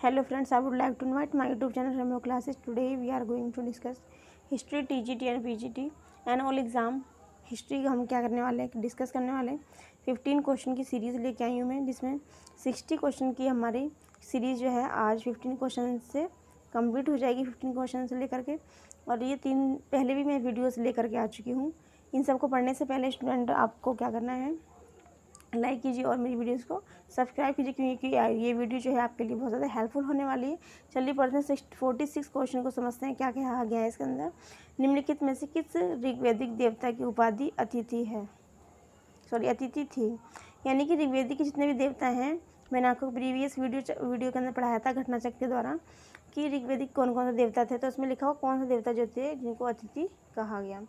Hello friends, I would like to invite my YouTube channel Ramyo Classes. Today we are going to discuss history TGT and PGT and all exam history का हम क्या करने वाले हैं, discuss करने वाले हैं। 15 क्वेश्चन की सीरीज़ लेके आई हूँ मैं, जिसमें 60 क्वेश्चन की हमारी सीरीज़ जो है आज 15 क्वेश्चन से कंप्लीट हो जाएगी। 15 क्वेश्चन से लेकर के, और ये 3 पहले भी मैं वीडियोस लेकर के आ चुकी हूँ। इन सबको पढ़ने से पहले स्टूडेंट आपको क्या करना है, लाइक कीजिए और मेरी वीडियोस को सब्सक्राइब कीजिए, क्योंकि ये वीडियो जो है आपके लिए बहुत ज़्यादा हेल्पफुल होने वाली है। चलिए पढ़ते हैं 46 क्वेश्चन को, समझते हैं क्या क्या आ गया है इसके अंदर। निम्नलिखित में से किस ऋग्वैदिक देवता की उपाधि अतिथि थी। यानी कि ऋग्वेदिक के जितने भी देवता हैं, मैंने आपको प्रीवियस वीडियो के अंदर पढ़ाया था घटना चक्र के द्वारा कि ऋग्वेदिक कौन कौन से देवता थे। तो उसमें लिखा हुआ कौन सा देवता जो थे जिनको अतिथि कहा गया।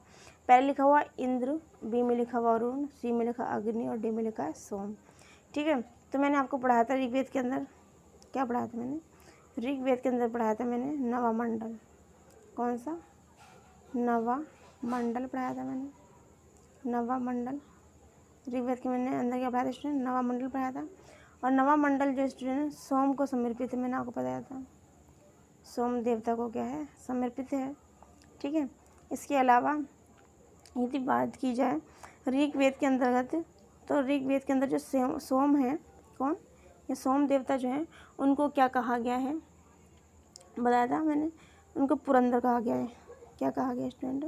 पहले लिखा हुआ इंद्र, बी में लिखा हुआ अरुण, सी में लिखा अग्नि और डी में लिखा है सोम। ठीक है, तो मैंने आपको पढ़ाया था ऋग्वेद के अंदर, क्या पढ़ाया था मैंने, ऋग्वेद के अंदर पढ़ाया था मैंने नवामंडल। कौन सा? नवामंडल पढ़ाया था मैंने, नवामंडल। ऋग्वेद के मैंने अंदर क्या पढ़ाया था स्टूडेंट, नवामंडल पढ़ाया था। और नवामंडल जो स्टूडेंट सोम को समर्पित है, मैंने आपको बताया था सोम देवता को क्या है, समर्पित है। ठीक है, इसके अलावा यदि बात की जाए ऋग्वेद के अंतर्गत, तो ऋग्वेद के अंदर जो सोम है, कौन, ये सोम देवता जो है उनको क्या कहा गया है, बताया था मैंने, उनको पुरंदर कहा गया है। क्या कहा गया स्टूडेंट,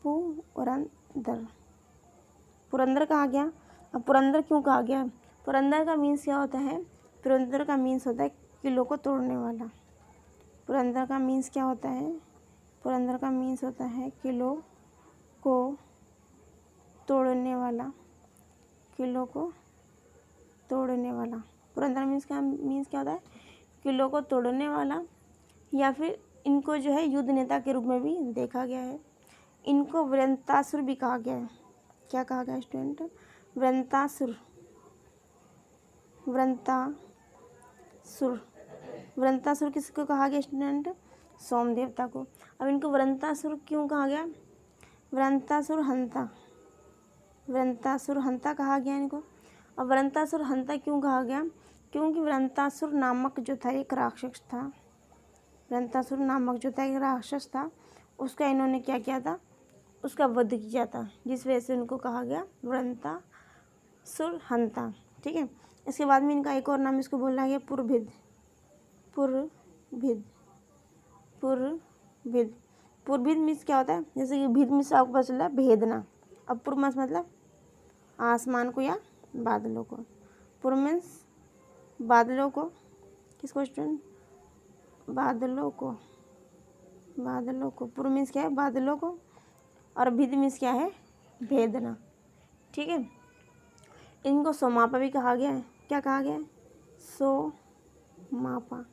पुरंदर, पुरंदर कहा गया। अब पुरंदर क्यों कहा गया? पुरंदर का मीन्स क्या होता है, पुरंदर का मीन्स होता है किलो को तोड़ने वाला। पुरंदर का मीन्स क्या होता है, पुरंदर का मीन्स होता है किलो को तोड़ने वाला, किलो को तोड़ने वाला। पुरंदर मीन्स क्या होता है, किलो को तोड़ने वाला। या फिर इनको जो है युद्ध नेता के रूप में भी देखा गया है। इनको वृंतासुर भी कहा गया है। क्या कहा गया स्टूडेंट, वृंतासुर, वृंतासुर। वृंतासुर किसको कहा गया स्टूडेंट, सोम देवता को। अब इनको वृंतासुर क्यों कहा गया, वृंतासुर हंता, वृंतासुर हंता कहा गया इनको। और वृंतासुर हंता क्यों कहा गया, क्योंकि वृंतासुर नामक जो था एक राक्षस था, वृंतासुर नामक जो था एक राक्षस था, उसका इन्होंने क्या किया था, उसका वध किया था, जिस वजह से उनको कहा गया वृंतासुर हंता। ठीक है, इसके बाद में इनका एक और नाम इसको बोला गया पुरभिद, पुरभिद, पुरभिद। पुरभिद मीन्स क्या होता है, जैसे कि भिद मीन्स आपको पता चला भेदना। अब पुर मतलब आसमान को या बादलों को, पुर मीन्स बादलों को, किसको स्टूडेंट, बादलों को, बादलों को। पुर मीन्स क्या है, बादलों को। और भिद मीन्स क्या है, भेदना। ठीक है, इनको सोमापा भी कहा गया है। क्या कहा गया है, सोमापा।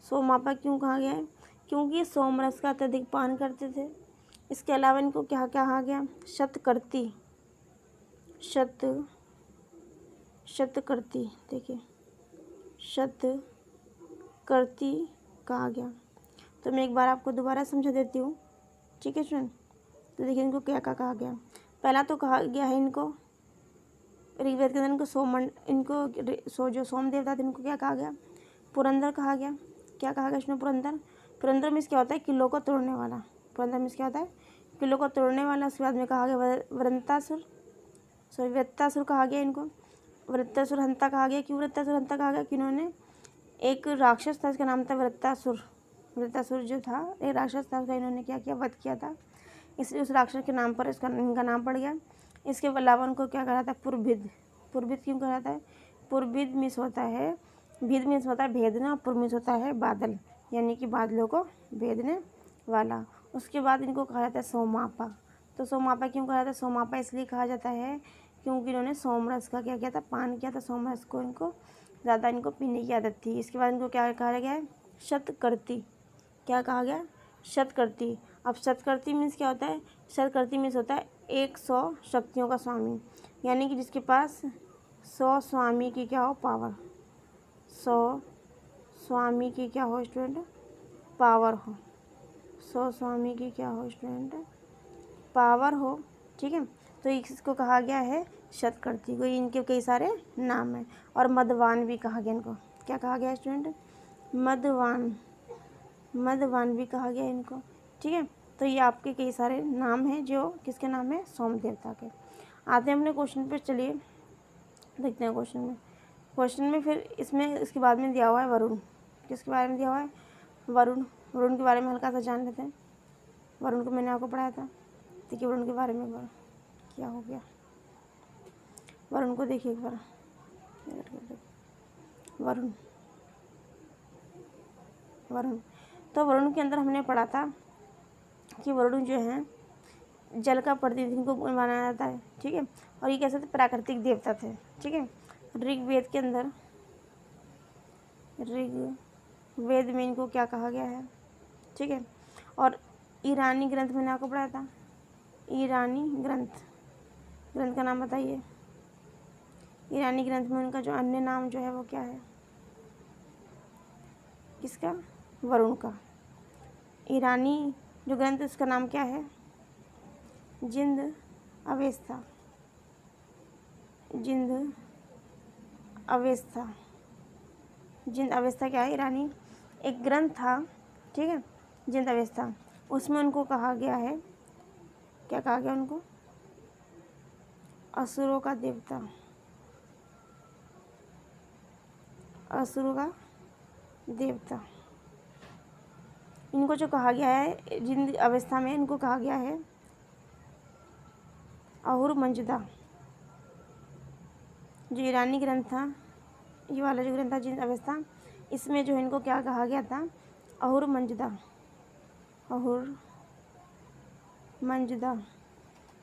सोमापा क्यों कहा गया है, क्योंकि ये सोमरस का अत्यधिक पान करते थे। इसके अलावा इनको क्या कहा गया, शतकर्ती, शतकर्ती, देखिए शतकर्ती कहा गया। तो मैं एक बार आपको दोबारा समझा देती हूँ। ठीक है स्टूडेंट, तो देखिए इनको क्या कहा गया। पहला तो कहा गया है इनको ऋग्वेद के अंदर इनको जो सोम देवता थे इनको क्या कहा गया, पुरंदर कहा गया। क्या कहा गया इसमें, पुरंदर। पुरंदर मीन्स क्या होता है, किलो को तोड़ने वाला। पुरंदर मीन्स क्या होता है, किलो को तोड़ने वाला। उसके बाद में कहा गया वृत्तासुर कहा गया इनको, वृत्तासुर हंता कहा गया। क्यों वृत्तासुर हंता कहा गया, कि इन्होंने एक राक्षस था, इसका नाम था वृत्तासुर। वृत्तासुर जो था एक राक्षस था, उसका इन्होंने क्या किया, वध किया था, इसलिए उस राक्षस के नाम पर इनका नाम पड़ गया। इसके अलावा उनको क्या कहा था, पुरभिद। पुरभिद क्यों कहा था है, पुरभिद मीन्स होता है, भिद मीन्स होता है भेदना, पुर मीन्स होता है बादल, यानी कि बादलों को भेदने वाला। उसके बाद इनको कहा जाता है सोमापा। तो सोमापा क्यों कहा जाता है, सोमापा इसलिए कहा जाता है क्योंकि इन्होंने सोमरस का क्या किया था, पान किया था। सोमरस को इनको ज़्यादा पीने की आदत थी। इसके बाद इनको क्या कहा गया है, शतकर्ती। क्या कहा गया, शतकर्ती। अब शतकर्ती मीन्स क्या होता है, शतकर्ती मीन्स होता है 100 शक्तियों का स्वामी, यानी कि जिसके पास 100 स्वामी की क्या हो, पावर। 100 स्वामी की क्या हो स्टूडेंट, पावर हो। 100 स्वामी की क्या हो स्टूडेंट, पावर हो। ठीक है, तो इसको कहा गया है शतकर्ती को। इनके कई सारे नाम हैं। और मदवान भी कहा गया इनको। क्या कहा गया स्टूडेंट, मदवान, मदवान भी कहा गया इनको। ठीक है, तो ये आपके कई सारे नाम हैं जो किसके नाम है, सोम देवता के। आते हैं अपने क्वेश्चन पे, चलिए देखते हैं क्वेश्चन में फिर इसमें इसके बाद में दिया हुआ है वरुण। किसके बारे में दिया हुआ है, वरुण। वरुण के बारे में हल्का सा जान लेते हैं। वरुण को मैंने आपको पढ़ाया था, देखिए वरुण के बारे में क्या हो गया, वरुण को देखिए एक बार। वरुण, वरुण तो वरुण के अंदर हमने पढ़ा था कि वरुण जो है जल का प्रतिनिधि को माना जाता है। ठीक है, और ये कैसे थे, प्राकृतिक देवता थे। ठीक है, ऋग्वेद के अंदर, ऋग्वेद में इनको क्या कहा गया है। ठीक है, और ईरानी ग्रंथ मैंने आपको पढ़ाया था, ईरानी ग्रंथ का नाम बताइए। ईरानी ग्रंथ में उनका जो अन्य नाम जो है वो क्या है, किसका, वरुण का। ईरानी जो ग्रंथ उसका नाम क्या है, जिंद अवेस्ता, जिंद अवेस्ता। जिंद अवेस्ता क्या है, ईरानी एक ग्रंथ था। ठीक है, जिंद अवेस्ता, उसमें उनको कहा गया है, क्या कहा गया उनको, असुरों का देवता, असुरों का देवता। इनको जो कहा गया है जिंद अवस्था में, इनको कहा गया है अहुर मंजदा। जो ईरानी ग्रंथ था, ये वाला जो ग्रंथ था जिंद अवस्था, इसमें जो इनको क्या कहा गया था, अहुर मंजदा, अहुर मंजदा,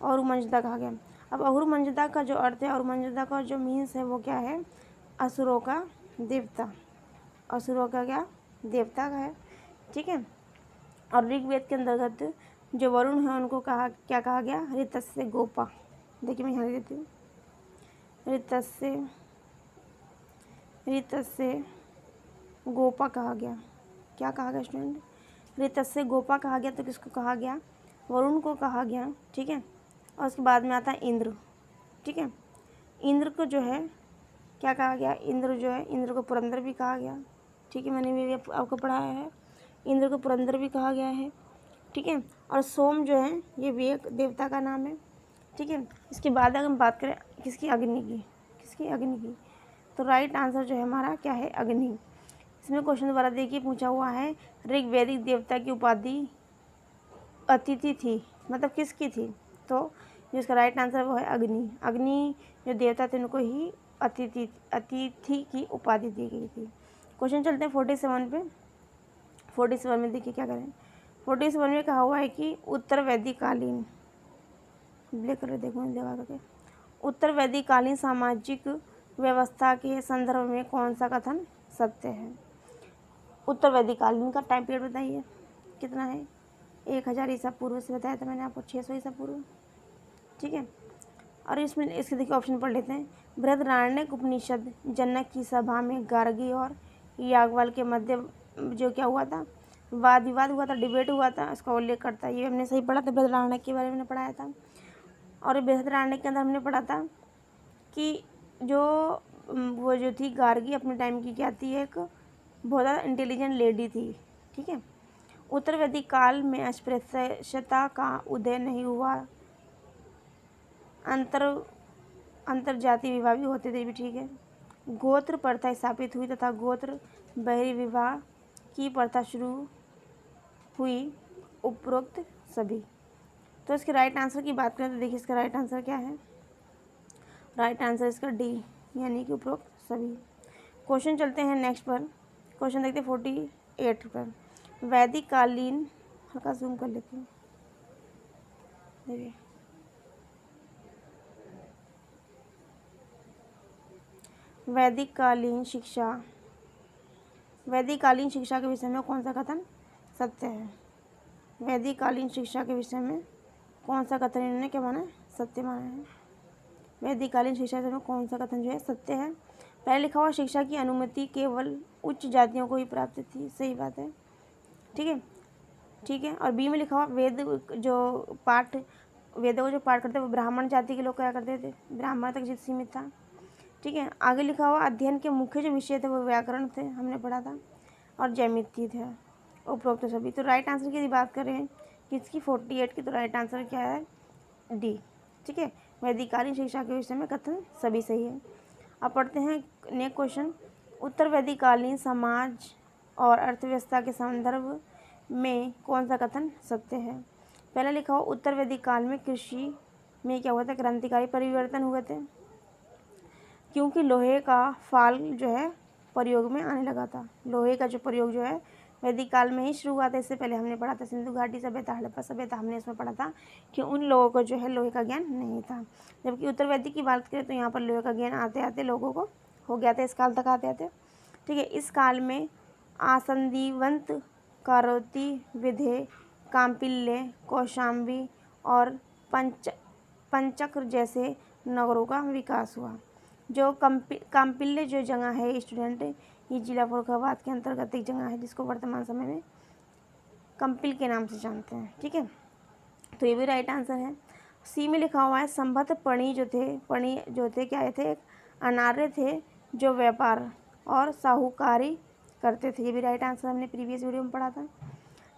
और मंजदा कहा गया। अब अहुर मंजदा का जो अर्थ है और मंजदा का जो मीन्स है वो क्या है, असुरों का देवता, असुरों का क्या, देवता का है। ठीक है, और ऋग्वेद के अंतर्गत जो वरुण है उनको क्या कहा गया, ऋतस्य गोपा। देखिए मैं यहाँ लिख देती हूँ, ऋतस्य गोपा कहा गया। क्या कहा गया स्टूडेंट, ऋतस्य गोपा कहा गया। तो किसको कहा गया, वरुण को कहा गया। ठीक है, और उसके बाद में आता है इंद्र। ठीक है, इंद्र को जो है क्या कहा गया, इंद्र जो है, इंद्र को पुरंदर भी कहा गया। ठीक है, मैंने भी आपको पढ़ाया है, इंद्र को पुरंदर भी कहा गया है। ठीक है, और सोम जो है ये भी एक देवता का नाम है। ठीक है, इसके बाद अगर हम बात करें किसकी, अग्नि की, किसकी, अग्नि की, तो राइट आंसर जो है हमारा क्या है, अग्नि। इसमें क्वेश्चन दोबारा देखिए पूछा हुआ है, ऋग्वैदिक देवता की उपाधि अतिथि थी, मतलब किसकी थी, तो जिसका राइट आंसर वो है अग्नि। अग्नि जो देवता थे उनको ही अतिथि की उपाधि दी गई थी। क्वेश्चन चलते हैं 47 पे। 47 में देखिए क्या करें, 47 में कहा हुआ है कि उत्तर वैदिक कालीन, ब्लैक कलर देखो लगा करके, उत्तर वैदिक कालीन सामाजिक व्यवस्था के संदर्भ में कौन सा कथन सत्य है। उत्तर वैदिक कालीन का टाइम पीरियड बताइए कितना है, 1000 ईसा पूर्व से बताया था मैंने आपको, 600 ईसा पूर्व। ठीक है, और इसमें इसके देखिए ऑप्शन पढ़ लेते हैं। बृहदारण्यक उपनिषद, जनक की सभा में गार्गी और याज्ञवल्क्य के मध्य जो क्या हुआ था, वाद विवाद हुआ था, डिबेट हुआ था, इसका उल्लेख करता है। ये हमने सही पढ़ा था, बृहदारण्यक के बारे में पढ़ाया था। और बृहदारण्यक के अंदर हमने पढ़ा था कि जो वो जो थी गार्गी अपने टाइम की क्या थी, एक बहुत ज़्यादा इंटेलिजेंट लेडी थी। ठीक है, उत्तर वैदिक काल में अस्पृश्यता का उदय नहीं हुआ, अंतर जाति विवाह भी होते थे भी। ठीक है, गोत्र प्रथा स्थापित हुई तथा गोत्र बहिर्विवाह विवाह की प्रथा शुरू हुई, उपरोक्त सभी। तो इसके राइट आंसर की बात करें तो देखिए इसका राइट आंसर क्या है, राइट आंसर इसका डी, यानी कि उपरोक्त सभी। क्वेश्चन चलते हैं नेक्स्ट पर, क्वेश्चन देखते हैं 48 पर। वैदिक कालीन, हल्का जूम कर लेती हूँ, देखिए वैदिक कालीन शिक्षा के विषय में कौन सा कथन सत्य है। वैदिक कालीन शिक्षा के विषय में कौन सा कथन इन्होंने क्या माना है, सत्य माना है। वैदिक कालीन शिक्षा में कौन सा कथन जो है सत्य है। पहले लिखा हुआ शिक्षा की अनुमति केवल उच्च जातियों को ही प्राप्त थी, सही बात है। ठीक है, ठीक है, और बी में लिखा हुआ वेदों को जो पाठ करते वो ब्राह्मण जाति के लोग क्या करते थे, ब्राह्मण तक सीमित था। ठीक है, आगे लिखा हुआ अध्ययन के मुख्य जो विषय थे वो व्याकरण थे, हमने पढ़ा था। और ज्यामिति है। उपरोक्त सभी। तो राइट आंसर की यदि बात करें किसकी 48 की, तो राइट आंसर क्या है डी। ठीक है, वैदिककालीन शिक्षा के विषय में कथन सभी सही है। अब पढ़ते हैं नेक्स्ट क्वेश्चन। उत्तर वैदिककालीन समाज और अर्थव्यवस्था के संदर्भ में कौन सा कथन सत्य है। पहला लिखा हो उत्तर वैदिक काल में कृषि में क्या हुआ था, क्रांतिकारी परिवर्तन हुए थे, क्योंकि लोहे का फाल जो है प्रयोग में आने लगा था। लोहे का जो प्रयोग जो है वैदिक काल में ही शुरू हुआ था। इससे पहले हमने पढ़ा था सिंधु घाटी सभ्यता, हड़प्पा सभ्यता, हमने इसमें पढ़ा था कि उन लोगों को जो है लोहे का ज्ञान नहीं था। जबकि उत्तर वैदिक की बात करें तो यहाँ पर लोहे का ज्ञान आते आते लोगों को हो गया था, इस काल तक आते आते। ठीक है, इस काल में आसंदिवंत, कारोती, विधे, काम्पिल्य, कौशाम्बी और पंचक्र जैसे नगरों का विकास हुआ। जो काम्पिल्य जो जगह है स्टूडेंट, ये जिला फरुखाबाद के अंतर्गत एक जगह है जिसको वर्तमान समय में कंपिल के नाम से जानते हैं। ठीक है, तो ये भी राइट आंसर है। सी में लिखा हुआ है संभत पणी जो थे क्या थे, एक अनार्य थे जो व्यापार और साहूकारी करते थे। ये भी राइट आंसर हमने प्रीवियस वीडियो में पढ़ा था।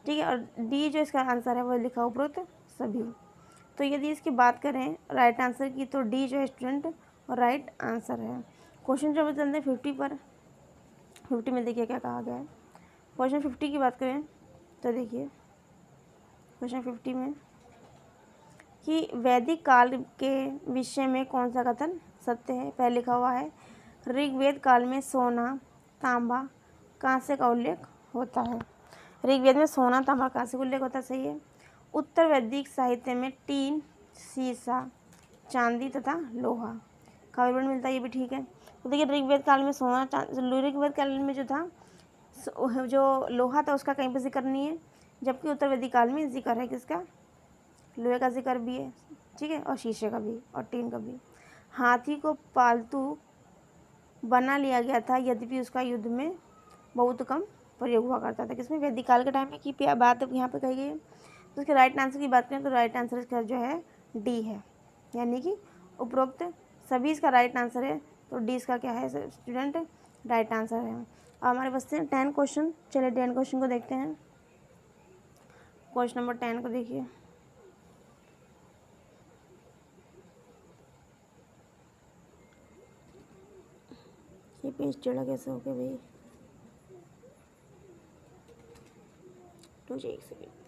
ठीक है, और डी जो इसका आंसर है वो लिखा उपरोक्त सभी। तो यदि इसकी बात करें राइट आंसर की, तो डी जो है स्टूडेंट राइट आंसर है। क्वेश्चन जो चलते हैं 50 पर। 50 में देखिए क्या कहा गया है। क्वेश्चन 50 की बात करें तो देखिए क्वेश्चन 50 में कि वैदिक काल के विषय में कौन सा कथन सत्य है। पहले लिखा हुआ है ऋग्वेद काल में सोना, तांबा, कांस्य का उल्लेख होता है। ऋग्वेद में सोना, तांबा, कांस्य का उल्लेख होता है, सही है। उत्तर वैदिक साहित्य में टीन, सीसा, चांदी तथा लोहा का विवरण मिलता है, ये भी ठीक है। तो देखिए ऋग्वेद काल में सोना, ऋग्वेद काल में जो था जो लोहा था उसका कहीं पर जिक्र नहीं है, जबकि उत्तर वैदिक काल में जिक्र है किसका, लोहे का जिक्र भी है। ठीक है, और शीशे का भी और टीन का भी। हाथी को पालतू बना लिया गया था, यद्यपि उसका युद्ध में बहुत कम प्रयोग हुआ करता था। किसमें, वैदिक काल के टाइम में की बात यहाँ पे कही गई है। तो उसके राइट आंसर की बात करें तो राइट आंसर इसका जो है डी है, यानी कि उपरोक्त सभी इसका राइट आंसर है। तो डी इसका क्या है स्टूडेंट, राइट आंसर है। अब हमारे बचते हैं 10 क्वेश्चन। चलिए 10 क्वेश्चन को देखते हैं। क्वेश्चन नंबर 10 को देखिए। ये पेज टेढ़ा कैसे हो गया भाई, रुक जाइए एक सेकेंड।